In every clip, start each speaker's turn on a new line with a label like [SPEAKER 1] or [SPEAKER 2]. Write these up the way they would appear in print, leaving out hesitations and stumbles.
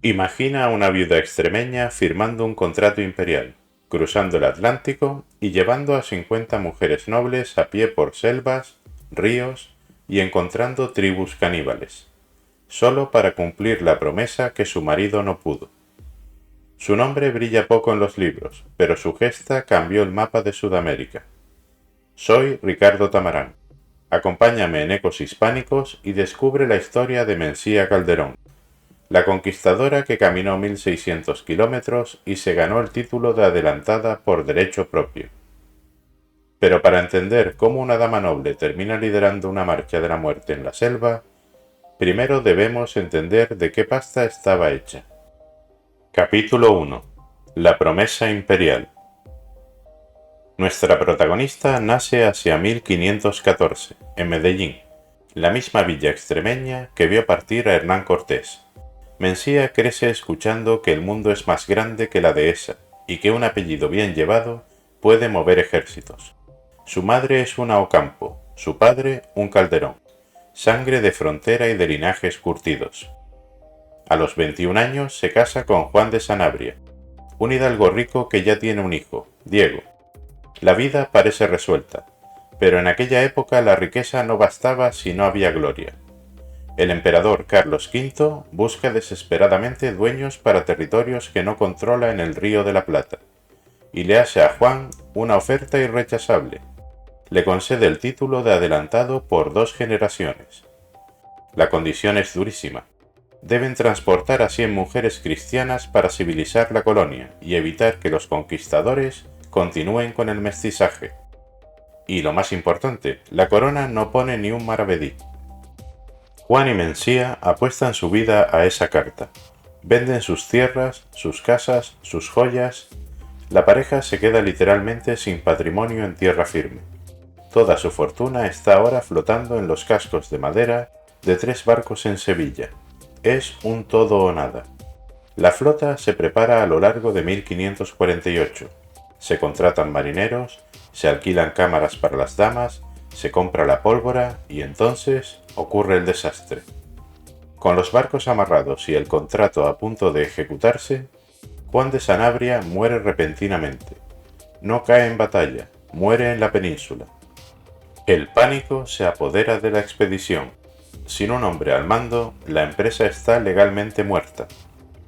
[SPEAKER 1] Imagina a una viuda extremeña firmando un contrato imperial, cruzando el Atlántico y llevando a 50 mujeres nobles a pie por selvas, ríos y encontrando tribus caníbales, solo para cumplir la promesa que su marido no pudo. Su nombre brilla poco en los libros, pero su gesta cambió el mapa de Sudamérica. Soy Ricardo Tamarán. Acompáñame en Ecos Hispánicos y descubre la historia de Mencía Calderón, la conquistadora que caminó 1600 kilómetros y se ganó el título de adelantada por derecho propio. Pero para entender cómo una dama noble termina liderando una marcha de la muerte en la selva, primero debemos entender de qué pasta estaba hecha. Capítulo 1. La promesa imperial. Nuestra protagonista nace hacia 1514, en Medellín, la misma villa extremeña que vio partir a Hernán Cortés. Mencía crece escuchando que el mundo es más grande que la dehesa y que un apellido bien llevado puede mover ejércitos. Su madre es una Ocampo, su padre un Calderón, sangre de frontera y de linajes curtidos. A los 21 años se casa con Juan de Sanabria, un hidalgo rico que ya tiene un hijo, Diego. La vida parece resuelta, pero en aquella época la riqueza no bastaba si no había gloria. El emperador Carlos V busca desesperadamente dueños para territorios que no controla en el Río de la Plata, y le hace a Juan una oferta irrechazable. Le concede el título de adelantado por 2 generaciones. La condición es durísima. Deben transportar a 100 mujeres cristianas para civilizar la colonia y evitar que los conquistadores continúen con el mestizaje. Y lo más importante, la corona no pone ni un maravedí. Juan y Mencía apuestan su vida a esa carta. Venden sus tierras, sus casas, sus joyas. La pareja se queda literalmente sin patrimonio en tierra firme. Toda su fortuna está ahora flotando en los cascos de madera de 3 barcos en Sevilla. Es un todo o nada. La flota se prepara a lo largo de 1548. Se contratan marineros, se alquilan cámaras para las damas, se compra la pólvora y entonces ocurre el desastre. Con los barcos amarrados y el contrato a punto de ejecutarse, Juan de Sanabria muere repentinamente. No cae en batalla, muere en la península. El pánico se apodera de la expedición. Sin un hombre al mando, la empresa está legalmente muerta.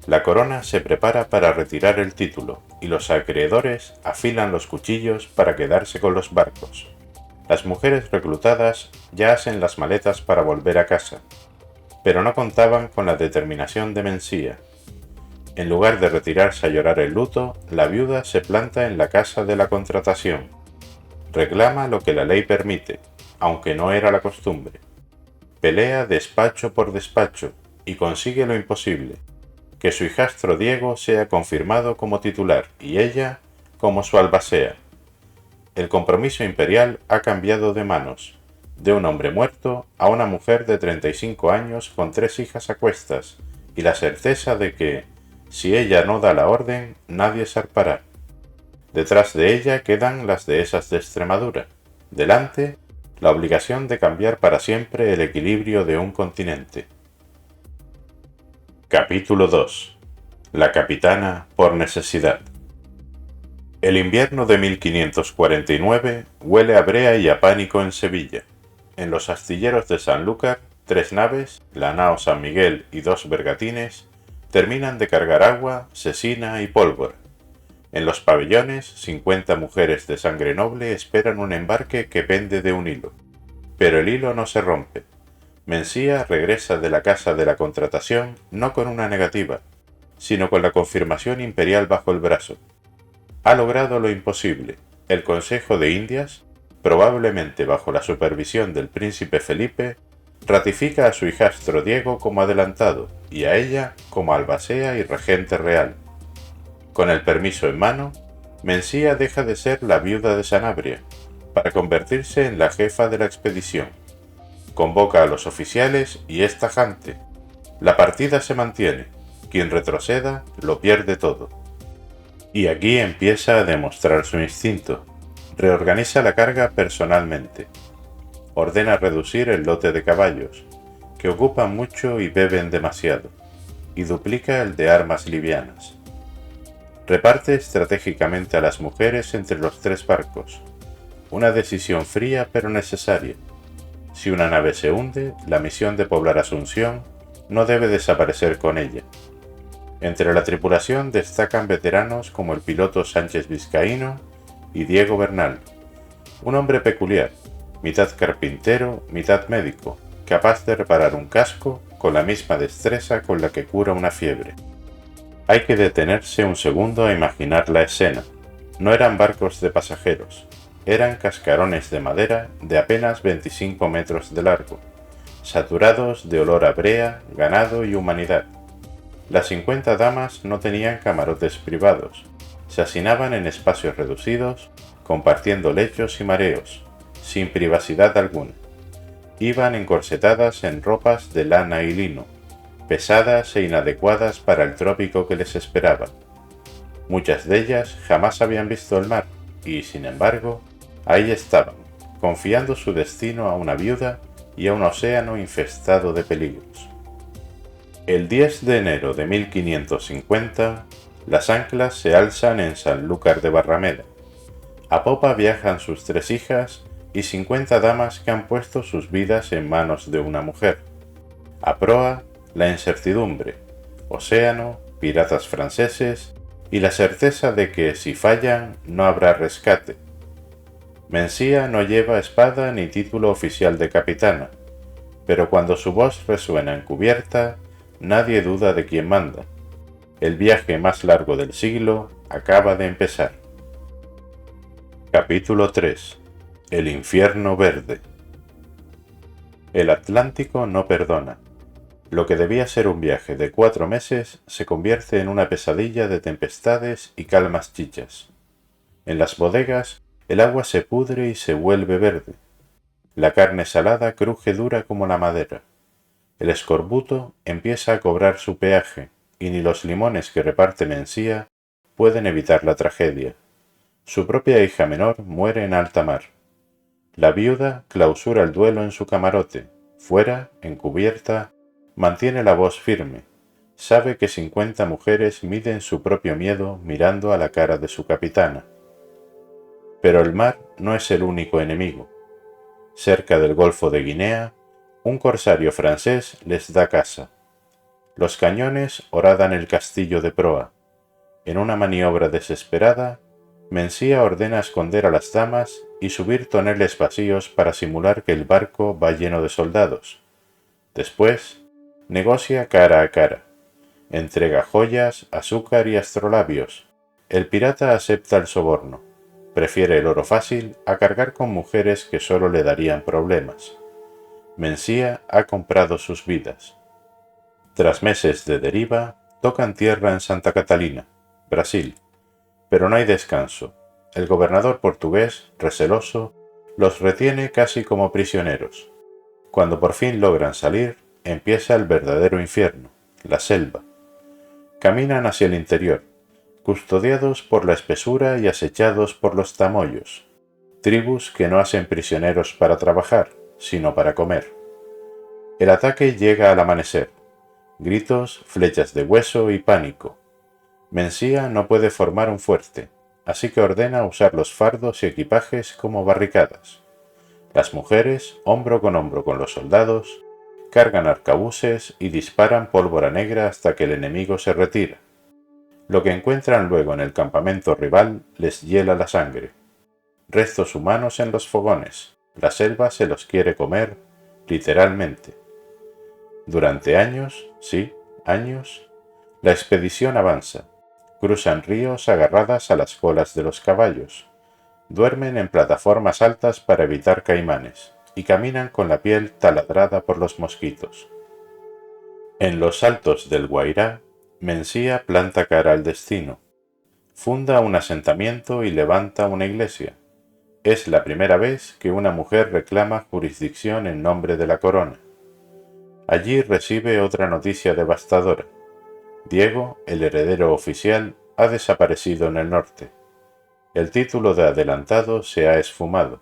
[SPEAKER 1] La corona se prepara para retirar el título y los acreedores afilan los cuchillos para quedarse con los barcos. Las mujeres reclutadas ya hacen las maletas para volver a casa, pero no contaban con la determinación de Mencía. En lugar de retirarse a llorar el luto, la viuda se planta en la casa de la contratación. Reclama lo que la ley permite, aunque no era la costumbre. Pelea despacho por despacho y consigue lo imposible, que su hijastro Diego sea confirmado como titular y ella como su albacea. El compromiso imperial ha cambiado de manos, de un hombre muerto a una mujer de 35 años con 3 hijas a cuestas y la certeza de que, si ella no da la orden, nadie zarpará. Detrás de ella quedan las dehesas de Extremadura. Delante, la obligación de cambiar para siempre el equilibrio de un continente. Capítulo 2. La capitana por necesidad. El invierno de 1549 huele a brea y a pánico en Sevilla. En los astilleros de Sanlúcar, 3 naves, la nao San Miguel y 2 bergatines, terminan de cargar agua, cecina y pólvora. En los pabellones, 50 mujeres de sangre noble esperan un embarque que pende de un hilo. Pero el hilo no se rompe. Mencía regresa de la casa de la contratación no con una negativa, sino con la confirmación imperial bajo el brazo. Ha logrado lo imposible. El Consejo de Indias, probablemente bajo la supervisión del príncipe Felipe, ratifica a su hijastro Diego como adelantado y a ella como albacea y regente real. Con el permiso en mano, Mencía deja de ser la viuda de Sanabria, para convertirse en la jefa de la expedición. Convoca a los oficiales y es tajante. La partida se mantiene. Quien retroceda lo pierde todo. Y aquí empieza a demostrar su instinto. Reorganiza la carga personalmente. Ordena reducir el lote de caballos, que ocupan mucho y beben demasiado. y duplica el de armas livianas. Reparte estratégicamente a las mujeres entre los 3 barcos, una decisión fría pero necesaria. Si una nave se hunde, la misión de poblar Asunción no debe desaparecer con ella. Entre la tripulación destacan veteranos como el piloto Sánchez Vizcaíno y Diego Bernal, un hombre peculiar, mitad carpintero, mitad médico, capaz de reparar un casco con la misma destreza con la que cura una fiebre. Hay que detenerse un segundo a imaginar la escena. No eran barcos de pasajeros, eran cascarones de madera de apenas 25 metros de largo, saturados de olor a brea, ganado y humanidad. Las 50 damas no tenían camarotes privados, se hacinaban en espacios reducidos, compartiendo lechos y mareos, sin privacidad alguna. Iban encorsetadas en ropas de lana y lino, pesadas e inadecuadas para el trópico que les esperaba. Muchas de ellas jamás habían visto el mar, y sin embargo, ahí estaban, confiando su destino a una viuda y a un océano infestado de peligros. El 10 de enero de 1550, las anclas se alzan en Sanlúcar de Barrameda. A popa viajan sus 3 hijas y 50 damas que han puesto sus vidas en manos de una mujer. A proa, la incertidumbre, océano, piratas franceses y la certeza de que si fallan no habrá rescate. Mencía no lleva espada ni título oficial de capitana, pero cuando su voz resuena en cubierta, nadie duda de quién manda. El viaje más largo del siglo acaba de empezar. Capítulo 3. El infierno verde. El Atlántico no perdona. Lo que debía ser un viaje de 4 meses se convierte en una pesadilla de tempestades y calmas chichas. En las bodegas, el agua se pudre y se vuelve verde. La carne salada cruje dura como la madera. El escorbuto empieza a cobrar su peaje, y ni los limones que reparte Mencía pueden evitar la tragedia. Su propia hija menor muere en alta mar. La viuda clausura el duelo en su camarote. Fuera, en cubierta, mantiene la voz firme. Sabe que 50 mujeres miden su propio miedo mirando a la cara de su capitana. Pero el mar no es el único enemigo. Cerca del Golfo de Guinea, un corsario francés les da caza. Los cañones horadan el castillo de proa. En una maniobra desesperada, Mencía ordena esconder a las damas y subir toneles vacíos para simular que el barco va lleno de soldados. Después, negocia cara a cara. Entrega joyas, azúcar y astrolabios. El pirata acepta el soborno. Prefiere el oro fácil a cargar con mujeres que solo le darían problemas. Mencía ha comprado sus vidas. Tras meses de deriva, tocan tierra en Santa Catalina, Brasil. Pero no hay descanso. El gobernador portugués, receloso, los retiene casi como prisioneros. Cuando por fin logran salir, empieza el verdadero infierno, la selva. Caminan hacia el interior, custodiados por la espesura y acechados por los tamoyos, tribus que no hacen prisioneros para trabajar, sino para comer. El ataque llega al amanecer. Gritos, flechas de hueso y pánico. Mencía no puede formar un fuerte, así que ordena usar los fardos y equipajes como barricadas. Las mujeres, hombro con los soldados, cargan arcabuces y disparan pólvora negra hasta que el enemigo se retira. Lo que encuentran luego en el campamento rival les hiela la sangre. Restos humanos en los fogones, la selva se los quiere comer, literalmente. Durante años, sí, años, la expedición avanza. Cruzan ríos agarradas a las colas de los caballos. Duermen en plataformas altas para evitar caimanes y caminan con la piel taladrada por los mosquitos. En los altos del Guairá, Mencía planta cara al destino. Funda un asentamiento y levanta una iglesia. Es la primera vez que una mujer reclama jurisdicción en nombre de la corona. Allí recibe otra noticia devastadora. Diego, el heredero oficial, ha desaparecido en el norte. El título de adelantado se ha esfumado.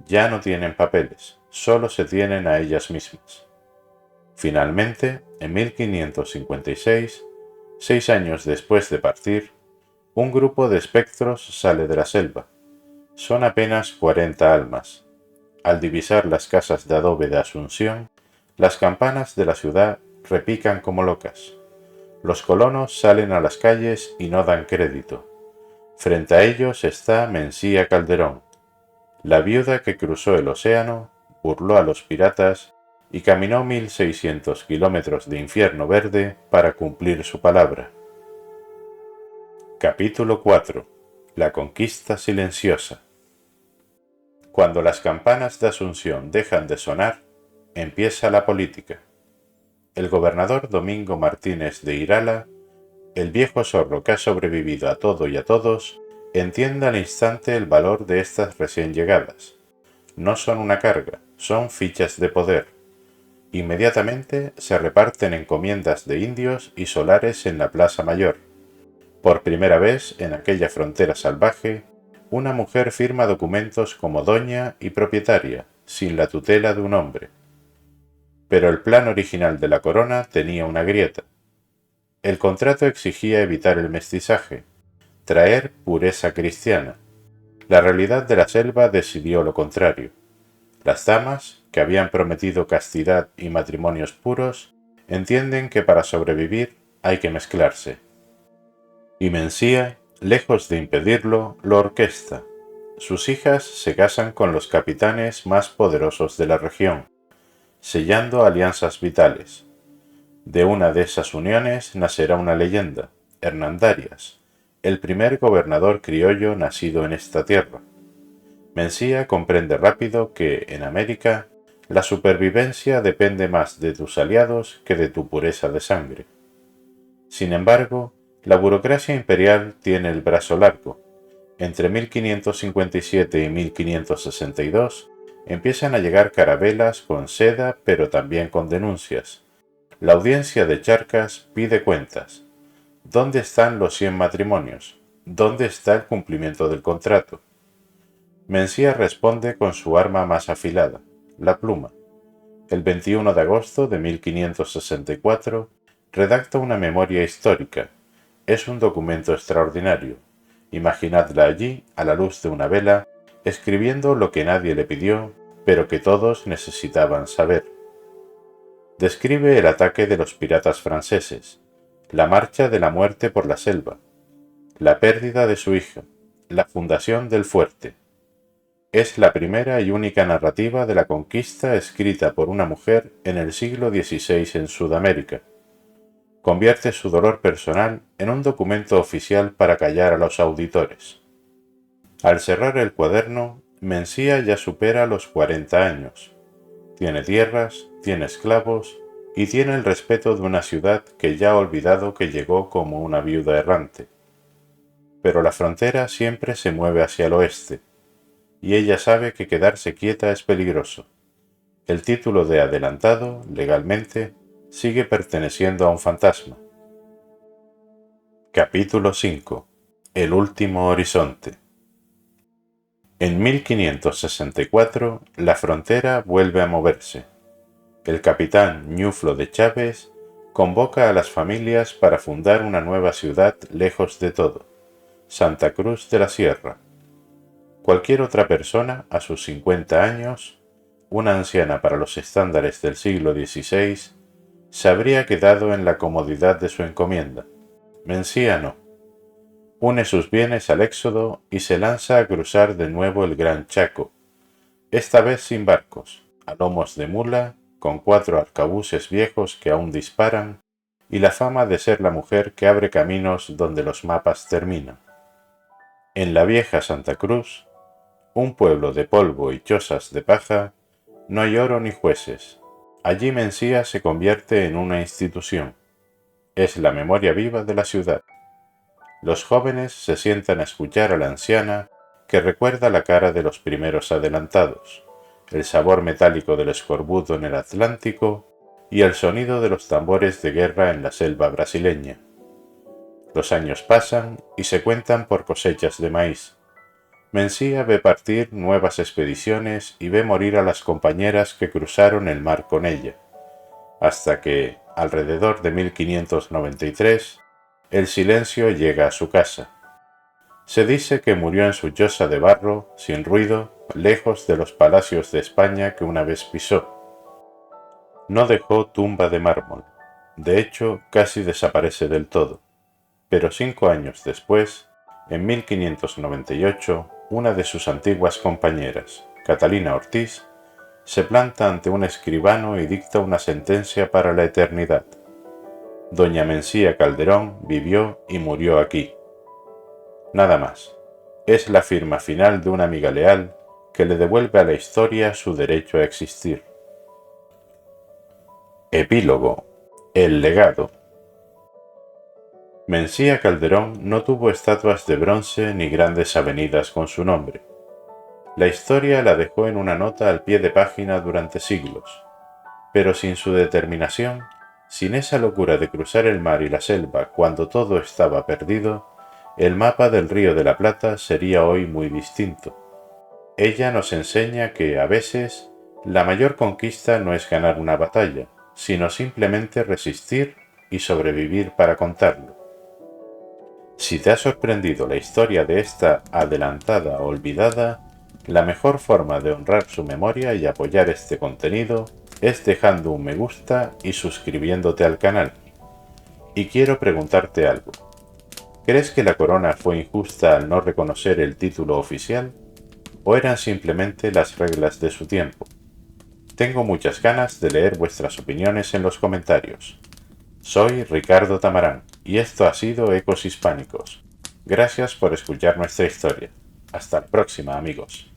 [SPEAKER 1] Ya no tienen papeles, solo se tienen a ellas mismas. Finalmente, en 1556, 6 años después de partir, un grupo de espectros sale de la selva. Son apenas 40 almas. Al divisar las casas de adobe de Asunción, las campanas de la ciudad repican como locas. Los colonos salen a las calles y no dan crédito. Frente a ellos está Mencía Calderón, la viuda que cruzó el océano, burló a los piratas y caminó 1600 kilómetros de infierno verde para cumplir su palabra. Capítulo 4. La conquista silenciosa. Cuando las campanas de Asunción dejan de sonar, empieza la política. El gobernador Domingo Martínez de Irala, el viejo zorro que ha sobrevivido a todo y a todos, entiende al instante el valor de estas recién llegadas. No son una carga, son fichas de poder. Inmediatamente se reparten encomiendas de indios y solares en la Plaza Mayor. Por primera vez en aquella frontera salvaje, una mujer firma documentos como doña y propietaria, sin la tutela de un hombre. Pero el plan original de la corona tenía una grieta. El contrato exigía evitar el mestizaje, traer pureza cristiana. La realidad de la selva decidió lo contrario. Las damas, que habían prometido castidad y matrimonios puros, entienden que para sobrevivir hay que mezclarse. Y Mencía, lejos de impedirlo, lo orquesta. Sus hijas se casan con los capitanes más poderosos de la región, sellando alianzas vitales. De una de esas uniones nacerá una leyenda, Hernandarias, el primer gobernador criollo nacido en esta tierra. Mencía comprende rápido que, en América, la supervivencia depende más de tus aliados que de tu pureza de sangre. Sin embargo, la burocracia imperial tiene el brazo largo. Entre 1557 y 1562 empiezan a llegar carabelas con seda pero también con denuncias. La audiencia de Charcas pide cuentas. ¿Dónde están los 100 matrimonios? ¿Dónde está el cumplimiento del contrato? Mencía responde con su arma más afilada, la pluma. El 21 de agosto de 1564 redacta una memoria histórica. Es un documento extraordinario. Imaginadla allí, a la luz de una vela, escribiendo lo que nadie le pidió, pero que todos necesitaban saber. Describe el ataque de los piratas franceses, la marcha de la muerte por la selva, la pérdida de su hija, la fundación del fuerte. Es la primera y única narrativa de la conquista escrita por una mujer en el siglo XVI en Sudamérica. Convierte su dolor personal en un documento oficial para callar a los auditores. Al cerrar el cuaderno, Mencía ya supera los 40 años. Tiene tierras, tiene esclavos y tiene el respeto de una ciudad que ya ha olvidado que llegó como una viuda errante. Pero la frontera siempre se mueve hacia el oeste, y ella sabe que quedarse quieta es peligroso. El título de adelantado, legalmente, sigue perteneciendo a un fantasma. Capítulo 5. El último horizonte. En 1564, la frontera vuelve a moverse. El capitán Ñuflo de Chávez convoca a las familias para fundar una nueva ciudad lejos de todo, Santa Cruz de la Sierra. Cualquier otra persona, a sus 50 años, una anciana para los estándares del siglo XVI, se habría quedado en la comodidad de su encomienda. Mencía no. Une sus bienes al éxodo y se lanza a cruzar de nuevo el Gran Chaco, esta vez sin barcos, a lomos de mula, con 4 arcabuces viejos que aún disparan, y la fama de ser la mujer que abre caminos donde los mapas terminan. En la vieja Santa Cruz, un pueblo de polvo y chozas de paja, no hay oro ni jueces. Allí Mencía se convierte en una institución. Es la memoria viva de la ciudad. Los jóvenes se sientan a escuchar a la anciana que recuerda la cara de los primeros adelantados, el sabor metálico del escorbuto en el Atlántico y el sonido de los tambores de guerra en la selva brasileña. Los años pasan y se cuentan por cosechas de maíz. Mencía ve partir nuevas expediciones y ve morir a las compañeras que cruzaron el mar con ella. hasta que, alrededor de 1593, el silencio llega a su casa. Se dice que murió en su choza de barro, sin ruido, lejos de los palacios de España que una vez pisó. No dejó tumba de mármol, de hecho casi desaparece del todo, pero 5 años después, en 1598, una de sus antiguas compañeras, Catalina Ortiz, se planta ante un escribano y dicta una sentencia para la eternidad. Doña Mencía Calderón vivió y murió aquí. Nada más. Es la firma final de una amiga leal que le devuelve a la historia su derecho a existir. Epílogo. El legado. Mencía Calderón no tuvo estatuas de bronce ni grandes avenidas con su nombre. La historia la dejó en una nota al pie de página durante siglos, pero sin su determinación, sin esa locura de cruzar el mar y la selva cuando todo estaba perdido, el mapa del Río de la Plata sería hoy muy distinto. Ella nos enseña que, a veces, la mayor conquista no es ganar una batalla, sino simplemente resistir y sobrevivir para contarlo. Si te ha sorprendido la historia de esta adelantada olvidada, la mejor forma de honrar su memoria y apoyar este contenido es dejando un me gusta y suscribiéndote al canal. Y quiero preguntarte algo. ¿Crees que la corona fue injusta al no reconocer el título oficial? ¿O eran simplemente las reglas de su tiempo? Tengo muchas ganas de leer vuestras opiniones en los comentarios. Soy Ricardo Tamarán y esto ha sido Ecos Hispánicos. Gracias por escuchar nuestra historia. Hasta la próxima, amigos.